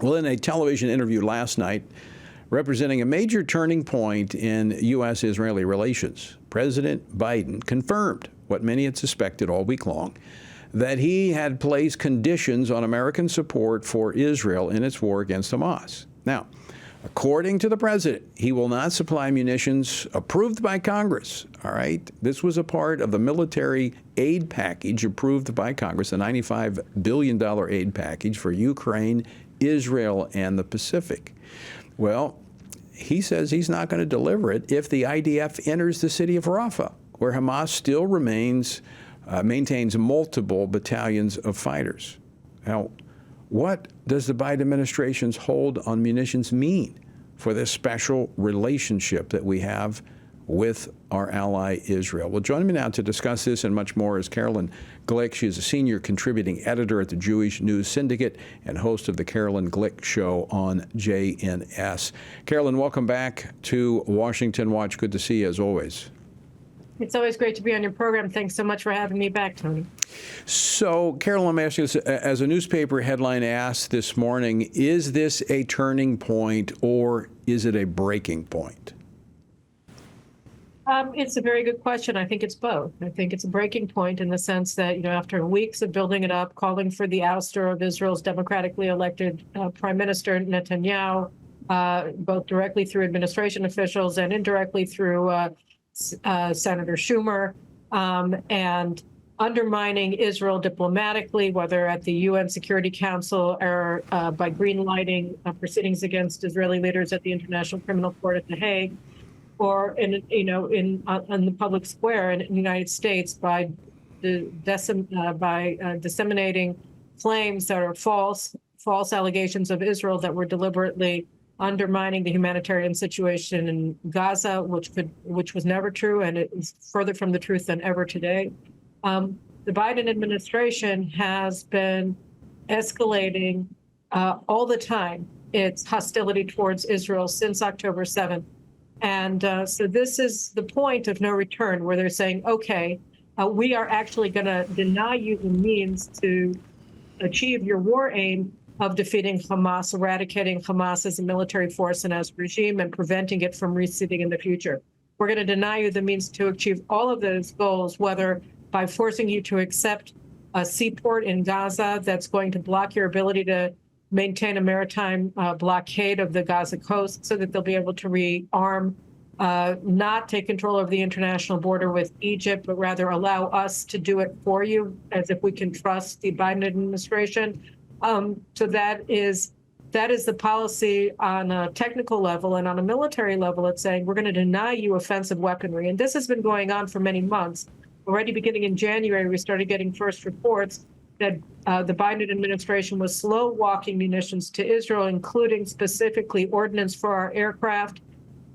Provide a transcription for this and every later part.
Well, in a television interview last night, representing a major turning point in U.S.-Israeli relations, President Biden confirmed what many had suspected all week long, that he had placed conditions on American support for Israel in its war against Hamas. Now, according to the president, he will not supply munitions approved by Congress. All right. This was a part of the military aid package approved by Congress, a $95 billion aid package for Ukraine, Israel, and the Pacific. Well, he says he's not going to deliver it if the IDF enters the city of Rafah, where Hamas still maintains multiple battalions of fighters. Now, what does the Biden administration's hold on munitions mean for this special relationship that we have with our ally Israel? Well, joining me now to discuss this and much more is Carolyn Glick. She is a senior contributing editor at the Jewish News Syndicate and host of the Carolyn Glick Show on JNS. Carolyn, welcome back to Washington Watch. Good to see you as always. It's always great to be on your program. Thanks so much for having me back, Tony. So, Carolyn, let me ask you this. As a newspaper headline asked this morning, is this a turning point or is it a breaking point? It's a very good question. I think it's both. I think it's a breaking point in the sense that, after weeks of building it up, calling for the ouster of Israel's democratically elected Prime Minister Netanyahu, both directly through administration officials and indirectly through Senator Schumer, and undermining Israel diplomatically, whether at the UN Security Council or by greenlighting proceedings against Israeli leaders at the International Criminal Court at The Hague, or on the public square in the United States by disseminating claims that are false allegations of Israel that were deliberately undermining the humanitarian situation in Gaza, which was never true, and it is further from the truth than ever today. The Biden administration has been escalating all the time its hostility towards Israel since October 7th. And so this is the point of no return, where they're saying, okay, we are actually going to deny you the means to achieve your war aim of defeating Hamas, eradicating Hamas as a military force and as a regime, and preventing it from receding in the future. We're going to deny you the means to achieve all of those goals, whether by forcing you to accept a seaport in Gaza that's going to block your ability to maintain a maritime blockade of the Gaza coast so that they'll be able to rearm, not take control of the international border with Egypt, but rather allow us to do it for you, as if we can trust the Biden administration. So that is the policy on a technical level, and on a military level, it's saying we're going to deny you offensive weaponry. And this has been going on for many months. Already beginning in January, we started getting first reports that the Biden administration was slow walking munitions to Israel, including specifically ordnance for our aircraft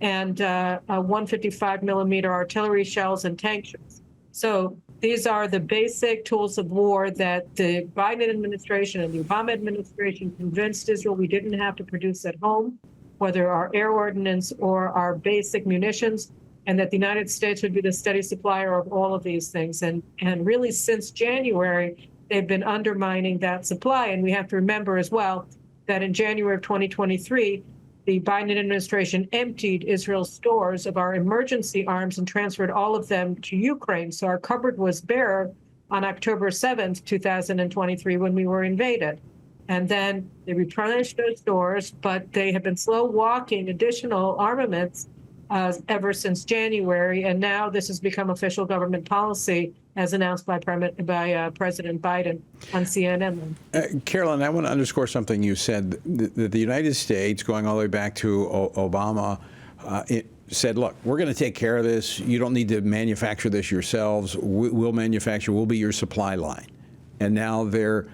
and 155 millimeter artillery shells and tank shells. So these are the basic tools of war that the Biden administration and the Obama administration convinced Israel we didn't have to produce at home, whether our air ordnance or our basic munitions, and that the United States would be the steady supplier of all of these things. And really, since January, they've been undermining that supply. And we have to remember as well that in January of 2023, the Biden administration emptied Israel's stores of our emergency arms and transferred all of them to Ukraine. So our cupboard was bare on October 7th, 2023, when we were invaded. And then they replenished those stores, but they have been slow walking additional armaments ever since January. And now this has become official government policy, as announced by President Biden on CNN. Carolyn, I want to underscore something you said. The United States, going all the way back to Obama, it said, look, we're going to take care of this. You don't need to manufacture this yourselves. We'll manufacture. We'll be your supply line. And now they're,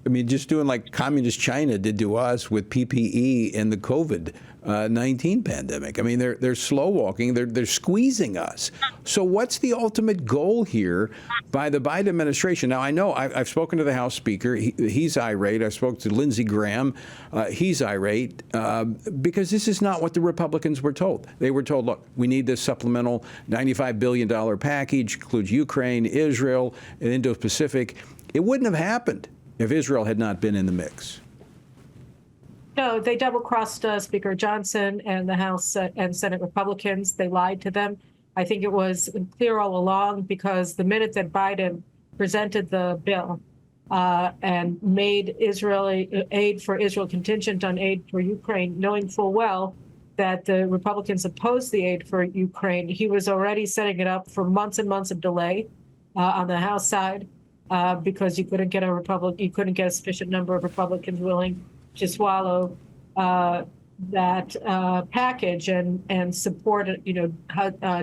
just doing like communist China did to us with PPE in the COVID-19 pandemic. They're slow walking. They're squeezing us. So what's the ultimate goal here by the Biden administration? Now, I know I've spoken to the House Speaker. He's irate. I spoke to Lindsey Graham. He's irate because this is not what the Republicans were told. They were told, look, we need this supplemental $95 billion package, includes Ukraine, Israel, and Indo-Pacific. It wouldn't have happened if Israel had not been in the mix. No, they double-crossed Speaker Johnson and the House and Senate Republicans. They lied to them. I think it was clear all along, because the minute that Biden presented the bill and made Israeli aid for Israel contingent on aid for Ukraine, knowing full well that the Republicans opposed the aid for Ukraine, he was already setting it up for months and months of delay on the House side because you couldn't get a sufficient number of Republicans willing to swallow that package and support,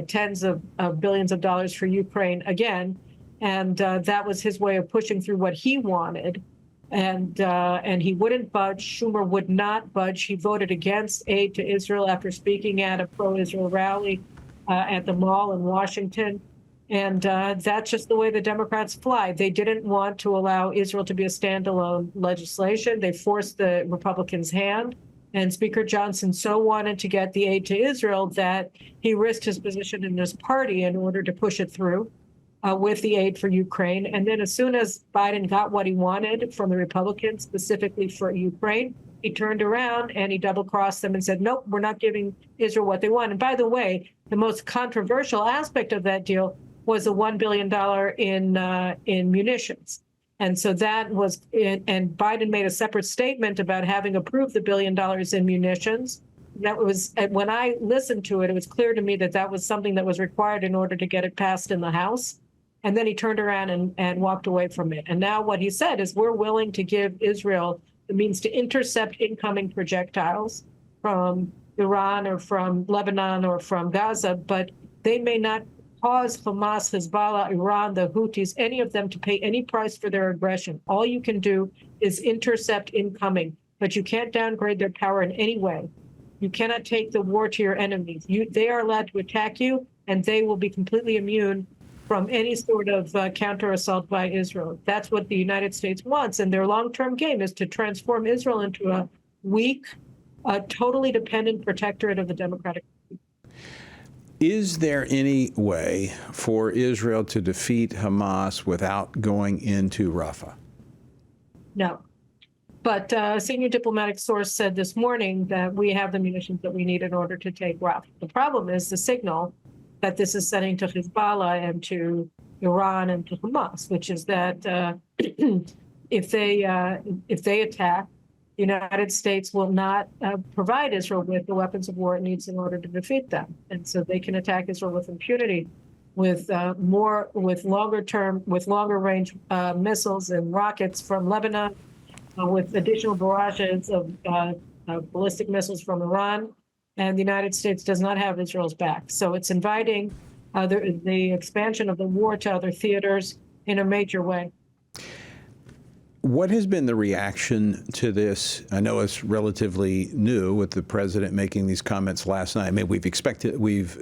tens of billions of dollars for Ukraine again. And that was his way of pushing through what he wanted. And he wouldn't budge. Schumer would not budge. He voted against aid to Israel after speaking at a pro-Israel rally at the mall in Washington. And that's just the way the Democrats fly. They didn't want to allow Israel to be a standalone legislation. They forced the Republicans' hand. And Speaker Johnson so wanted to get the aid to Israel that he risked his position in his party in order to push it through with the aid for Ukraine. And then as soon as Biden got what he wanted from the Republicans, specifically for Ukraine, he turned around and he double-crossed them and said, nope, we're not giving Israel what they want. And by the way, the most controversial aspect of that deal was a $1 billion in munitions. And so that was it. And Biden made a separate statement about having approved the $1 billion in munitions. That was, when I listened to it, it was clear to me that that was something that was required in order to get it passed in the House. And then he turned around and walked away from it. And now what he said is, we're willing to give Israel the means to intercept incoming projectiles from Iran or from Lebanon or from Gaza, but they may not cause Hamas, Hezbollah, Iran, the Houthis, any of them to pay any price for their aggression. All you can do is intercept incoming, but you can't downgrade their power in any way. You cannot take the war to your enemies. They are allowed to attack you, and they will be completely immune from any sort of counter-assault by Israel. That's what the United States wants, and their long-term game is to transform Israel into a weak, totally dependent protectorate of the democratic. Is there any way for Israel to defeat Hamas without going into Rafah? No. But a senior diplomatic source said this morning that we have the munitions that we need in order to take Rafah. The problem is the signal that this is sending to Hezbollah and to Iran and to Hamas, which is that if they attack, the United States will not provide Israel with the weapons of war it needs in order to defeat them, and so they can attack Israel with impunity, with longer range missiles and rockets from Lebanon, with additional barrages of ballistic missiles from Iran. And the United States does not have Israel's back. So it's inviting the expansion of the war to other theaters in a major way. What has been the reaction to this? I know it's relatively new with the president making these comments last night. I mean, we've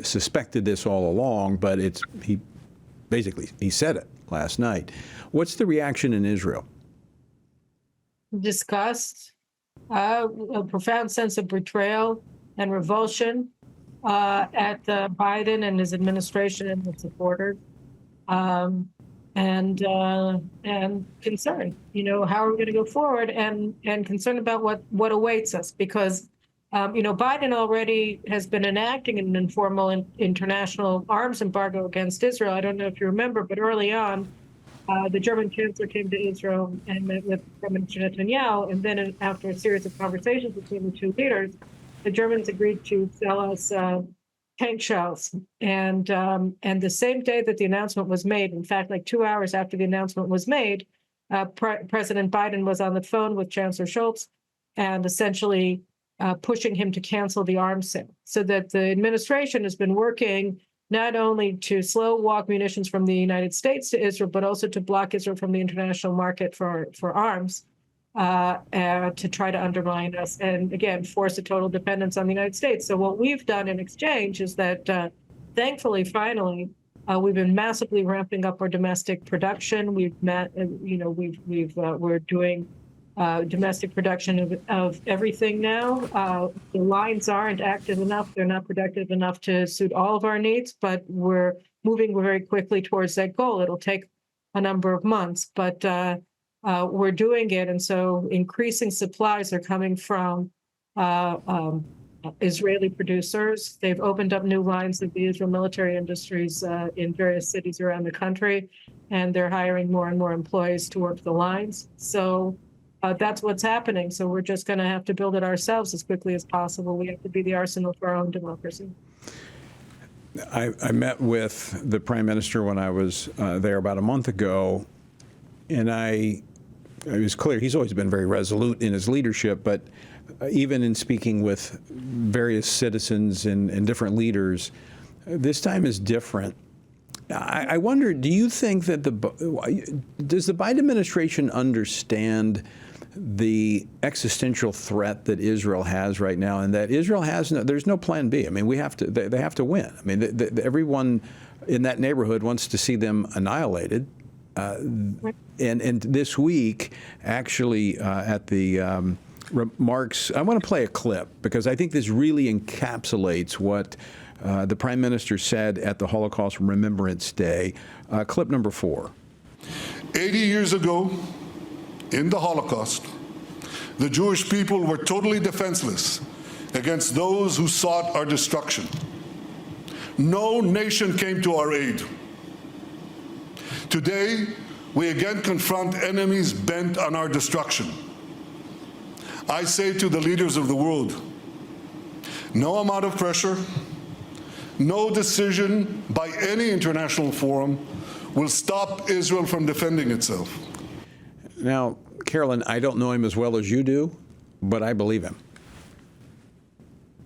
suspected this all along, but he said it last night. What's the reaction in Israel? Disgust, a profound sense of betrayal and revulsion at Biden and his administration and his supporters, and concern. How are we going to go forward, and concern about what awaits us, because Biden already has been enacting an informal international arms embargo against Israel. I don't know if you remember, but early on, the German chancellor came to Israel and met with Prime Minister Netanyahu, and then after a series of conversations between the two leaders, the Germans agreed to sell us tank shells. And the same day that the announcement was made, in fact, like 2 hours after the announcement was made, President Biden was on the phone with Chancellor Scholz and essentially pushing him to cancel the arms sale. So that the administration has been working not only to slow walk munitions from the United States to Israel, but also to block Israel from the international market for arms. To try to undermine us and, again, force a total dependence on the United States. So what we've done in exchange is that, thankfully, finally, we've been massively ramping up our domestic production. We're doing domestic production of everything now. The lines aren't active enough. They're not productive enough to suit all of our needs, but we're moving very quickly towards that goal. It'll take a number of months, but we're doing it. And so increasing supplies are coming from Israeli producers. They've opened up new lines of the Israel military industries in various cities around the country, and they're hiring more and more employees to work the lines. So that's what's happening. So we're just going to have to build it ourselves as quickly as possible. We have to be the arsenal for our own democracy. I met with the Prime Minister when I was there about a month ago, and it was clear he's always been very resolute in his leadership, but even in speaking with various citizens and different leaders, this time is different. I wonder, do you think that does the Biden administration understand the existential threat that Israel has right now, and that Israel there's no plan B? I mean, they have to win. I mean, everyone in that neighborhood wants to see them annihilated. And this week, actually, at the remarks, I want to play a clip because I think this really encapsulates what the Prime Minister said at the Holocaust Remembrance Day. Clip number 4. 80 years ago, in the Holocaust, the Jewish people were totally defenseless against those who sought our destruction. No nation came to our aid. Today, we again confront enemies bent on our destruction. I say to the leaders of the world, no amount of pressure, no decision by any international forum will stop Israel from defending itself. Now, Carolyn, I don't know him as well as you do, but I believe him.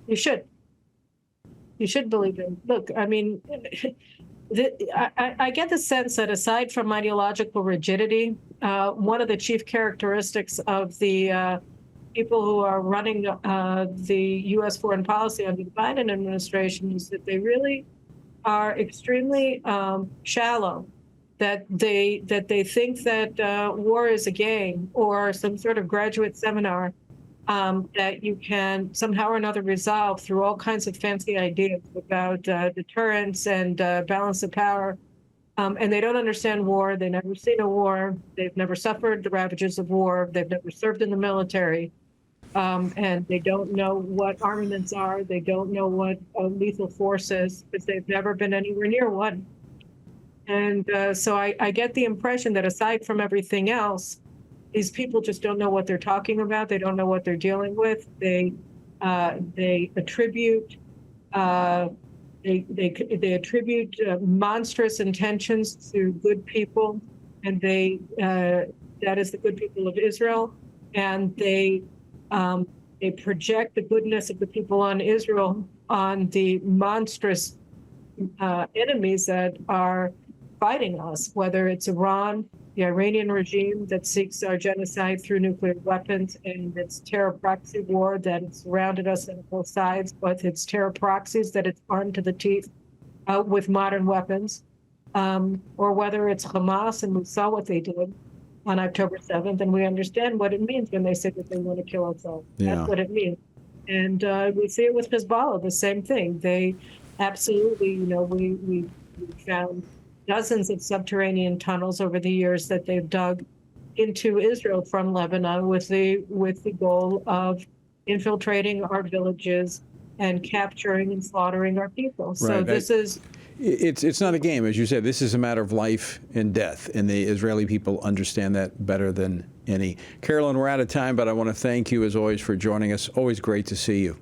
You should. You should believe him. Look, I mean, I get the sense that aside from ideological rigidity, one of the chief characteristics of the people who are running the U.S. foreign policy under the Biden administration is that they really are extremely shallow. That they think that war is a game or some sort of graduate seminar that you can somehow or another resolve through all kinds of fancy ideas about deterrence and balance of power. And they don't understand war. They've never seen a war. They've never suffered the ravages of war. They've never served in the military. And they don't know what armaments are. They don't know what lethal force is because they've never been anywhere near one. And so I get the impression that aside from everything else, these people just don't know what they're talking about. They don't know what they're dealing with. They attribute they attribute monstrous intentions to good people, and that is the good people of Israel, and they project the goodness of the people on Israel on the monstrous enemies that are fighting us, whether it's Iran, the Iranian regime that seeks our genocide through nuclear weapons, and its terror proxy war that has surrounded us on both sides, but its terror proxies that it's armed to the teeth with modern weapons, or whether it's Hamas, and we saw what they did on October 7th, and we understand what it means when they say that they want to kill us all. Yeah. That's what it means. And we see it with Hezbollah, the same thing. They absolutely, we found dozens of subterranean tunnels over the years that they've dug into Israel from Lebanon with the goal of infiltrating our villages and capturing and slaughtering our people. So right. It's not a game, as you said. This is a matter of life and death, and the Israeli people understand that better than any. Carolyn, we're out of time, but I want to thank you as always for joining us. Always great to see you.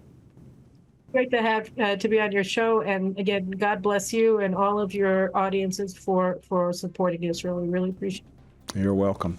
Great to have to be on your show, and again, God bless you and all of your audiences for supporting Israel. We really appreciate it. You're welcome.